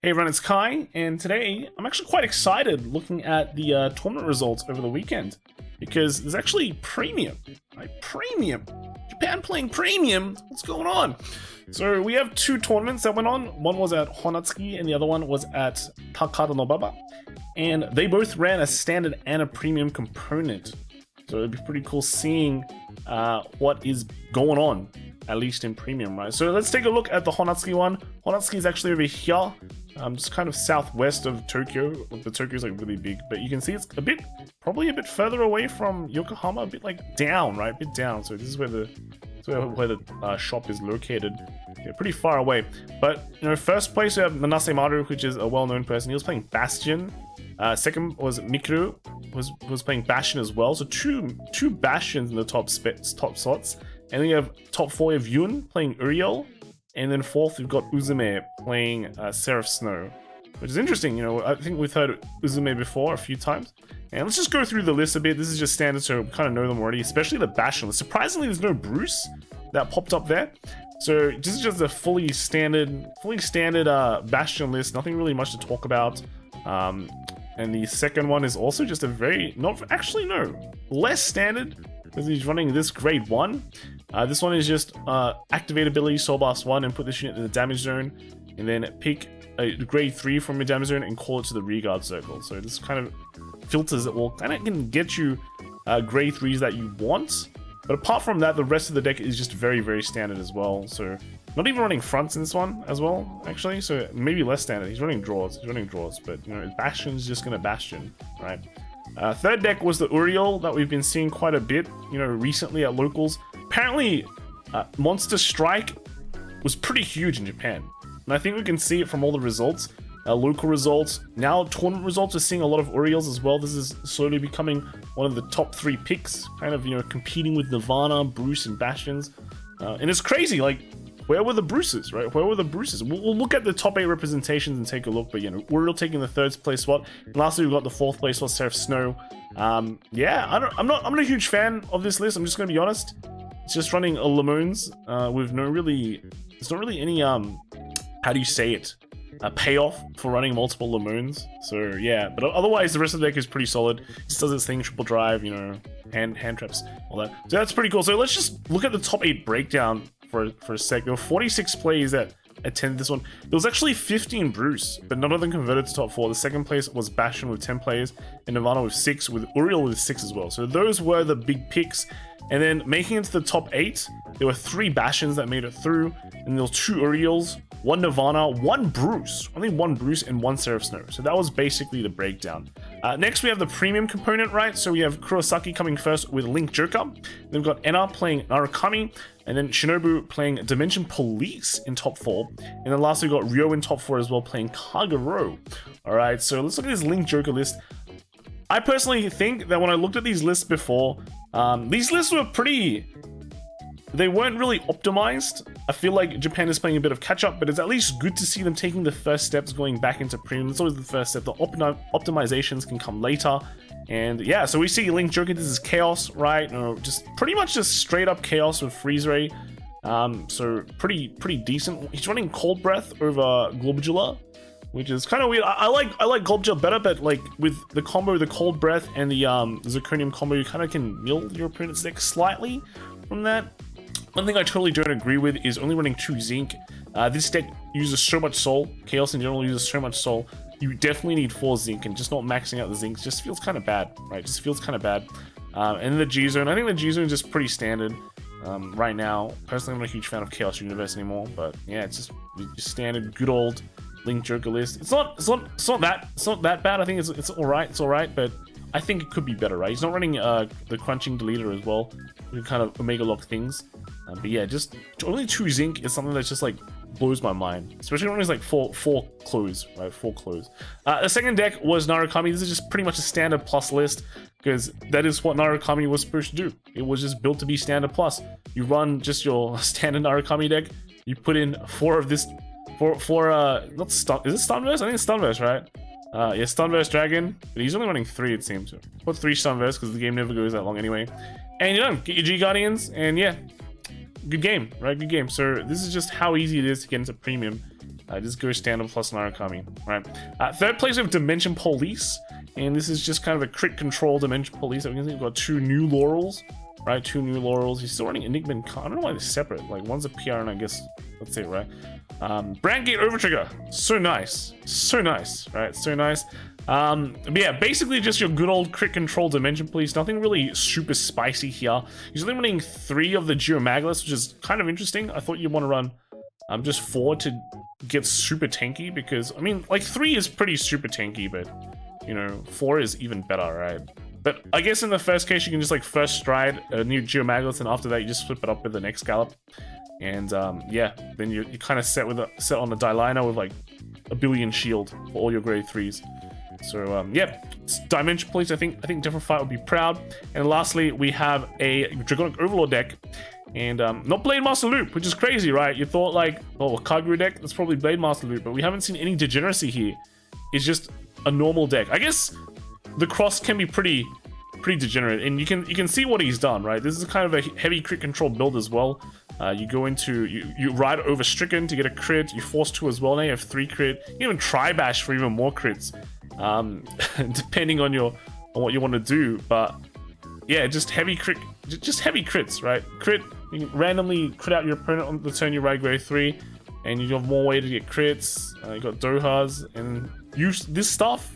Hey everyone, it's Kai, and today I'm actually quite excited looking at the tournament results over the weekend because there's actually premium, right? Premium. Japan playing premium. What's going on? So we have two tournaments that went on. One was at Hornatsuki and the other one was at Takadanobaba, and they both ran a standard and a premium component. So it'd be pretty cool seeing what is going on, at least in premium, right? So let's take a look at the Hornatsuki one. Hornatsuki is actually over here, just kind of southwest of Tokyo. The Tokyo is like really big, but you can see it's probably a bit further away from Yokohama, a bit like down, right? A bit down. So this is where the shop is located. Yeah, pretty far away. But you know, first place we have Manase Maru, which is a well-known person. He was playing Bastion. Second was Mikuru, was playing Bastion as well. So two Bastions in the top slots. And then you have top 4 of Yun playing Uriel. And then fourth, we've got Uzume playing Seraph Snow, which is interesting. You know, I think we've heard Uzume before a few times. And let's just go through the list a bit. This is just standard, so we kind of know them already, especially the Bastion list. Surprisingly, there's no Bruce that popped up there. So this is just a fully standard Bastion list. Nothing really much to talk about. And the second one is also just a less standard, because he's running this grade 1. This one is just activate ability Soul Blast 1 and put this unit in the damage zone, and then pick a grade 3 from your damage zone and call it to the regard circle. So this kind of filters it will kind of can get you grade 3s that you want. But apart from that, the rest of the deck is just very, very standard as well. So not even running fronts in this one as well, actually. So maybe less standard. He's running draws, but you know, Bastion's just gonna Bastion, right? Third deck was the Uriel that we've been seeing quite a bit, you know, recently at locals. Apparently, Monster Strike was pretty huge in Japan, and I think we can see it from all the results, local results. Now tournament results, we're seeing a lot of Uriels as well. This is slowly becoming one of the top 3 picks, kind of, you know, competing with Nirvana, Bruce, and Bastions. And it's crazy, like, where were the Bruces, right? Where were the Bruces? We'll look at the top 8 representations and take a look, but you know, Uriel taking the 3rd place spot. And lastly, we've got the 4th place spot, Seraph Snow. Yeah, I'm not a huge fan of this list. I'm just gonna be honest. It's just running a Lemons with there's not really any how do you say it? A payoff for running multiple Lemons. So yeah, but otherwise the rest of the deck is pretty solid. It just does its thing, triple drive, you know, hand traps, all that. So that's pretty cool. So let's just look at the top 8 breakdown for a sec. There were 46 players that attended this one. There was actually 15 Bruce, but none of them converted to top 4. The second place was Bastion with 10 players, and Nirvana with 6, with Uriel with 6 as well. So those were the big picks. And then making it to the top 8, there were 3 Bastions that made it through, and there were 2 Uriels, 1 Nirvana, 1 Bruce, only 1 Bruce, and 1 Seraph Snow. So that was basically the breakdown. Next, we have the premium component, right? So we have Kurosaki coming first with Link Joker. Then we've got Enna playing Narukami, and then Shinobu playing Dimension Police in top 4. And then lastly, we got Ryo in top 4 as well, playing Kagero. All right, so let's look at this Link Joker list. I personally think that when I looked at these lists before, these lists were they weren't really optimized. I feel like Japan is playing a bit of catch up, but it's at least good to see them taking the first steps going back into premium. That's always the first step. The optimizations can come later. And yeah, so we see Link Joker, this is Chaos, right? No, just pretty much just straight up Chaos with Freeze Ray. So pretty decent. He's running Cold Breath over Globulula, which is kind of weird. I like Globulula better, but like with the combo, the Cold Breath and the Zirconium combo, you kind of can mill your opponent's deck slightly from that. One thing I totally don't agree with is only running 2 Zinc. This deck uses so much Soul. Chaos in general uses so much Soul. You definitely need 4 Zinc, and just not maxing out the Zinc just feels kind of bad, right? Just feels kind of bad. And then the G-Zone, I think the G-Zone is just pretty standard right now. Personally, I'm not a huge fan of Chaos Universe anymore, but yeah, it's just standard, good old Link Joker list. It's not that bad. I think it's all right, but I think it could be better, right? He's not running the crunching deleter as well. We can kind of Omega lock things. But yeah, just only 2 Zinc is something that's just like blows my mind, especially when it's like four clues, right? 4 clues. The second deck was Narukami. This is just pretty much a standard plus list, because that is what Narukami was supposed to do. It was just built to be standard plus. You run just your standard Narukami deck. You put in 4 of this, not stun. Is it Stunverse? I think it's Stunverse, right? Yeah, Stunverse Dragon, but he's only running 3, it seems. Put 3 Stunverse because the game never goes that long anyway. And you're done. Get your G Guardians, and yeah, good game, right? Good game. So this is just how easy it is to get into premium. Just go standard plus Narukami, right? Third place we have Dimension Police, and this is just kind of a crit control Dimension Police. We can see we've got 2 new Laurels, right? 2 new Laurels. He's still running Enigma and I don't know why they're separate. Like one's a PR and I guess that's it, right? Brandgate Overtrigger, so nice, right? So nice. But yeah, basically just your good old crit control Dimension Police. Nothing really super spicy here. He's only running 3 of the Geomaglus, which is kind of interesting. I thought you'd want to run just 4 to get super tanky, because I mean, like 3 is pretty super tanky, but you know, 4 is even better, right? But I guess in the first case, you can just like first stride a new Geomaglus, and after that, you just flip it up with the next Gallop. And yeah, then you're kind of set on a Dyliner with like a billion shield for all your grade 3s. So yeah, Dimension Police. I think Different Fight would be proud. And lastly, we have a Draconic Overlord deck, and not Blade Master Loop, which is crazy, right? You thought like, oh, a Kagura deck, that's probably Blade Master Loop, but we haven't seen any degeneracy here. It's just a normal deck. I guess the cross can be pretty degenerate, and you can see what he's done, right? This is kind of a heavy crit control build as well. You go into you ride over Stricken to get a crit. You force 2 as well. Now you have 3 crit. You even try bash for even more crits, depending on what you want to do. But yeah, just heavy crits, right? Crit. You can randomly crit out your opponent on the turn you ride grade 3, and you have more way to get crits. You got Dohas, and use this stuff.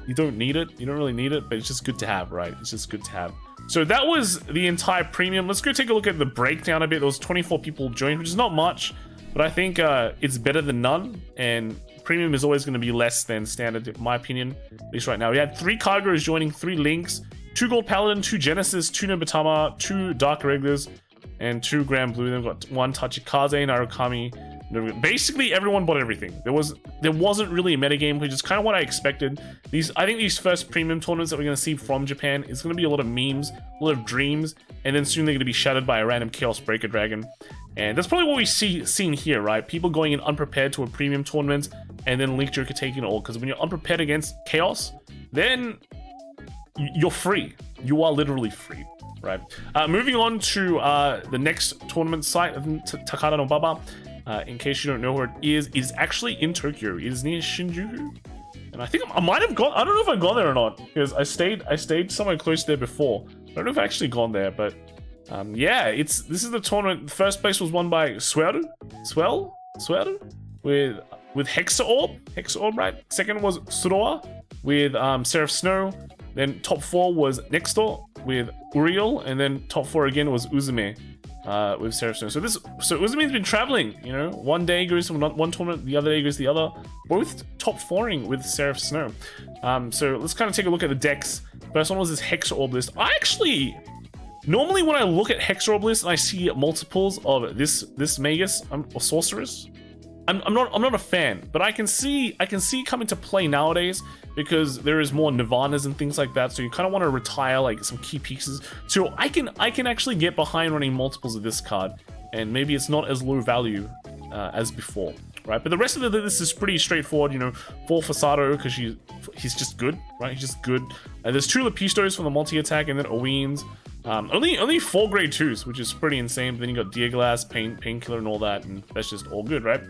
You don't need it. You don't really need it, but it's just good to have, right? It's just good to have. So that was the entire premium. Let's go take a look at the breakdown a bit. There was 24 people joined, which is not much, but I think it's better than none. And premium is always going to be less than standard, in my opinion, at least right now. We had 3 Kaguras joining, 3 Links, 2 Gold Paladin, 2 Genesis, 2 Nobatama, 2 Dark Irregulars, and 2 Grand Blue. Then we've got 1 Tachikaze, Narukami. Basically everyone bought everything. There wasn't really a metagame, which is kind of what I expected. I think these first premium tournaments that we're going to see from Japan is going to be a lot of memes, a lot of dreams, and then soon they're going to be shattered by a random Chaos Breaker Dragon. And that's probably what we seen here, right? People going in unprepared to a premium tournament, and then Link Joker taking it all. Because when you're unprepared against Chaos, then you're free. You are literally free, right? Moving on to the next tournament site, Takadanobaba. In case you don't know where it is actually in Tokyo. It is near Shinjuku, and I think I might have gone. I don't know if I've gone there or not, because I stayed somewhere close there before. I don't know if I actually gone there, but yeah, this is the tournament. The first place was won by Swell with Hexa Orb, right? Second was Suroa with Seraph Snow. Then top 4 was Nextor with Uriel, and then top 4 again was Uzume. With Seraph Snow. So Uzume's been traveling, you know. One day goes from one tournament, the other day goes the other. Both top 4ing with Seraph Snow. So let's kind of take a look at the decks. First one was this Hexa Orb list. Normally when I look at Hexa Orb list and I see multiples of this Magus or Sorceress, I'm not a fan, but I can see come into play nowadays, because there is more Nirvanas and things like that. So you kind of want to retire like some key pieces. So I can actually get behind running multiples of this card, and maybe it's not as low value as before, right? But the rest of the list is pretty straightforward. You know, 4 Fasato because he's just good, right? He's just good. There's 2 Lepistos from the multi attack, and then Oweens. Only 4 grade 2s, which is pretty insane. But then you got Deer Glass, Painkiller, and all that, and that's just all good, right?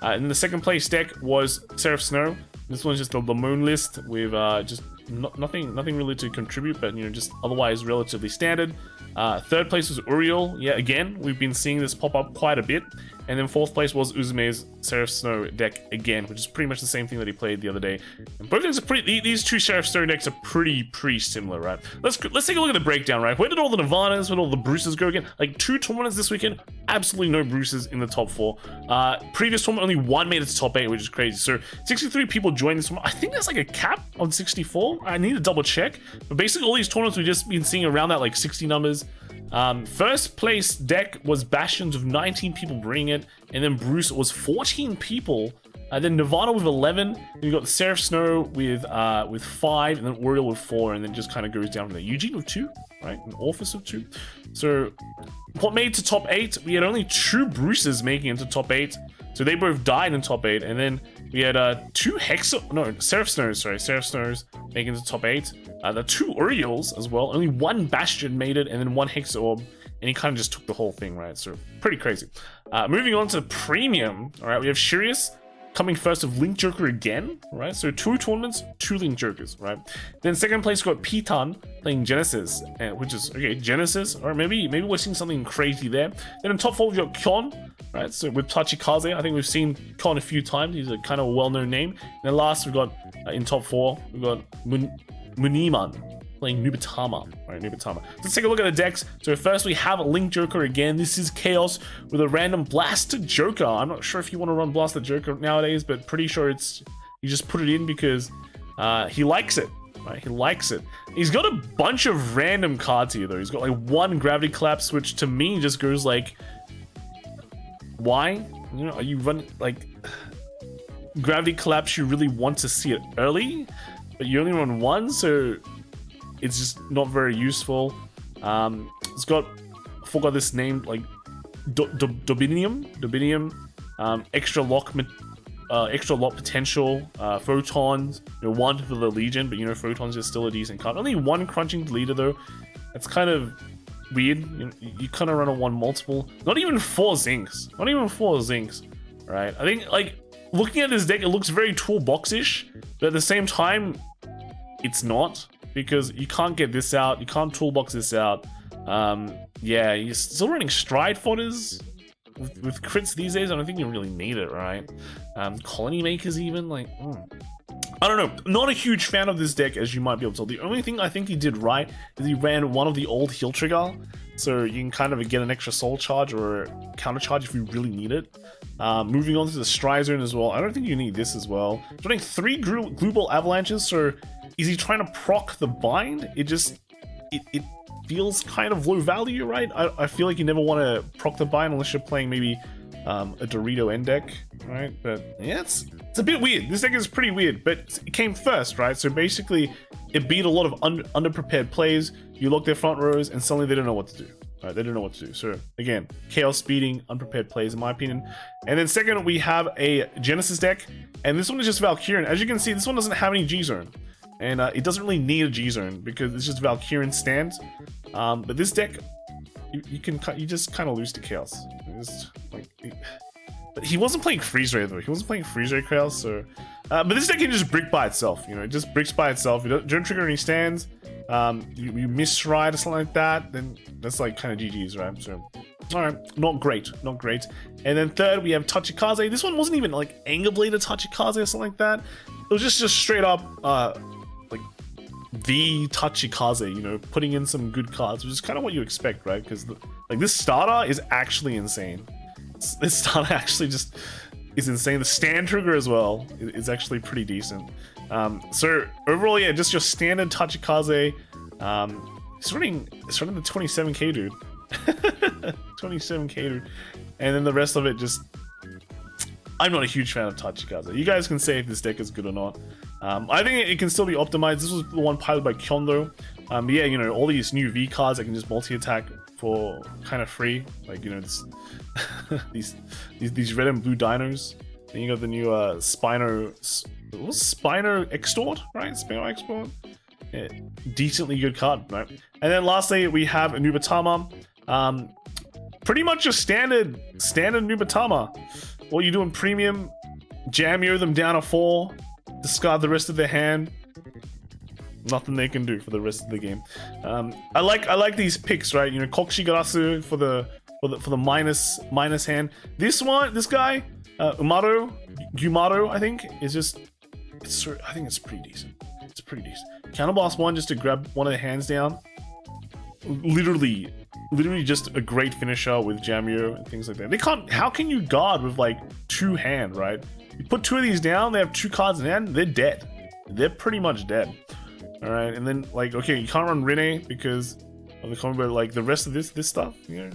And the second place deck was Seraph Snow. This one's just the Moon list with just nothing really to contribute, but you know, just otherwise relatively standard. Third place was Uriel. Yeah, again, we've been seeing this pop up quite a bit. And then 4th place was Uzume's Seraph Snow deck again, which is pretty much the same thing that he played the other day. And both decks are these 2 Seraph Snow decks are pretty similar, right? Let's take a look at the breakdown, right? Where did all the Nirvanas, where did all the Bruces go again? Like 2 tournaments this weekend, absolutely no Bruces in the top 4. Previous tournament, only 1 made it to top 8, which is crazy. So 63 people joined this one. I think there's like a cap on 64. I need to double check. But basically all these tournaments we've just been seeing around that like 60 numbers. First place deck was Bastions with 19 people bringing it, and then Bruce was 14 people, then Nirvana with 11, then you got the Seraph Snow with 5, and then Uriel with 4, and then just kind of goes down from there. Eugene with 2, right, and Orpheus with 2. So what made to top 8? We had only 2 Bruces making it to top 8, so they both died in top 8, and then we had Seraph Snows making it to top 8. The 2 Uriels as well. Only 1 Bastion made it, and then 1 Hexa Orb. and he kind of just took the whole thing, right? So pretty crazy. Moving on to premium, all right, we have Sirius coming first with Link Joker again, right? So 2 tournaments, 2 Link Jokers, right? Then second place got Pitan playing Genesis, which is, okay, Genesis, or maybe we're seeing something crazy there. Then in top 4 we got Kyon, right? So with Tachikaze, I think we've seen Kyon a few times. He's a kind of well-known name. And then last we got, in top 4, we got Muniman playing Nubatama, right? Nubatama. Let's take a look at the decks. So first we have Link Joker again. This is Chaos with a random Blaster Joker. I'm not sure if you want to run Blaster Joker nowadays, but pretty sure it's you just put it in because he likes it, right? He likes it. He's got a bunch of random cards here though. He's got like 1 Gravity Collapse, which to me just goes like, why? You know, are you running like Gravity Collapse? You really want to see it early, but you only run 1, so it's just not very useful. It's got, I forgot this name, like Dobinium, extra lock potential, photons, you know, 1 for the Legion, but you know, photons is still a decent card. Only 1 crunching leader though. That's kind of weird. You kind of run a 1 multiple, not even 4 Zinks, right? I think like looking at this deck, it looks very toolbox-ish, but at the same time, it's not. Because you can't get this out, you can't toolbox this out. Yeah, you're still running Stride Fodders with crits these days. I don't think you really need it, right? Colony Makers even, like, I don't know. Not a huge fan of this deck, as you might be able to tell. The only thing I think he did right is he ran one of the old heal trigger, so you can kind of get an extra soul charge or counter charge if you really need it. Moving on to the Stride Zone as well. I don't think you need this as well. He's running 3 glue ball avalanches, so is he trying to proc the bind? It feels kind of low value, right? I feel like you never want to proc the bind unless you're playing maybe a Dorito end deck, right? But yeah, it's a bit weird. This deck is pretty weird, but it came first, right? So basically, it beat a lot of underprepared plays. You lock their front rows, and suddenly they don't know what to do. Right, they don't know what to do. So again, chaos speeding, unprepared plays, in my opinion. And then second, we have a Genesis deck, and this one is just Valkyrian. As you can see, this one doesn't have any G zone. And it doesn't really need a G zone because it's just Valkyrian stands. But this deck, you just kind of lose to Chaos. But he wasn't playing Freeze Ray though. He wasn't playing Freeze Ray Chaos. So, but this deck can just brick by itself. You know, it just bricks by itself. You don't trigger any stands. You miss ride or something like that. Then that's like kind of GG's, right? So, all right, not great. And then third, we have Tachikaze. This one wasn't even like Anger Bladed Tachikaze or something like that. It was just straight up. Like the Tachikaze, you know, putting in some good cards, which is kind of what you expect, right? Because like this starter is actually insane. This starter actually just is insane. The stand trigger as well is actually pretty decent. So overall, yeah, just your standard Tachikaze. It's running the 27k dude, 27k dude, and then the rest of it just. I'm not a huge fan of Tachikaze. You guys can say if this deck is good or not. I think it can still be optimized. This was the one piloted by Kyon though. But yeah, you know, all these new V cards that can just multi-attack for kind of free. Like, you know, it's these red and blue dinos. Then you got the new Spino Extort, right? Spino Extort. Yeah, decently good card, right? And then lastly, we have a Nubatama. Pretty much a standard Nubatama. What you do in premium, Jamio them down a 4, discard the rest of their hand. Nothing they can do for the rest of the game. I like these picks, right? You know, Kokshigarasu for the minus hand. This guy, Gumaro, I think, is just. I think it's pretty decent. It's pretty decent. Counterblast 1 just to grab one of the hands down. Literally just a great finisher with Jamio and things like that. They can't. How can you guard with like 2 hand, right? You put 2 of these down, they have 2 cards in hand, they're dead. They're pretty much dead. All right, and then like, okay, you can't run Rene because of the combo, but like the rest of this stuff, you know.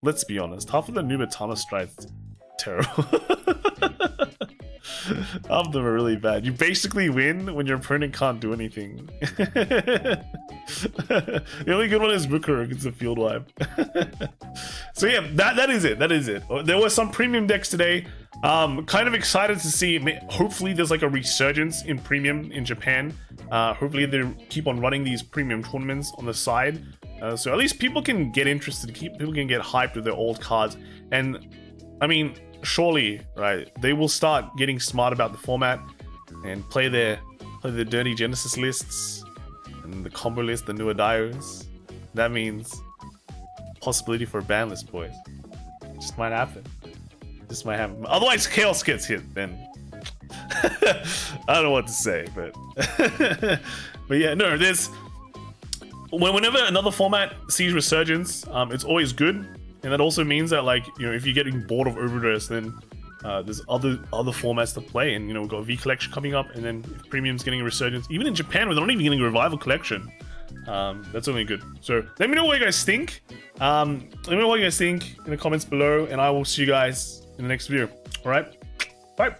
Let's be honest, half of the Nubatama strides terrible. Half of them are really bad. You basically win when your opponent can't do anything. The only good one is Booker against the field wipe. So yeah, that is it. There were some premium decks today. Kind of excited to see. Hopefully there's like a resurgence in premium in Japan. Hopefully they keep on running these premium tournaments on the side. So at least people can get interested, people can get hyped with their old cards. And I mean, surely, right, they will start getting smart about the format and play their dirty Genesis lists and the combo list, the newer dios. That means possibility for a ban list, boys. Just might happen. This might happen. Otherwise, Chaos gets hit, then I don't know what to say, but but yeah, no, there's whenever another format sees resurgence, it's always good, and that also means that, like, you know, if you're getting bored of Overdress, then there's other formats to play, and you know, we've got V Collection coming up, and then if Premium's getting a resurgence, even in Japan, where they're not even getting a Revival Collection, that's only good. So let me know what you guys think. Let me know what you guys think in the comments below, and I will see you guys in the next video. All right, bye.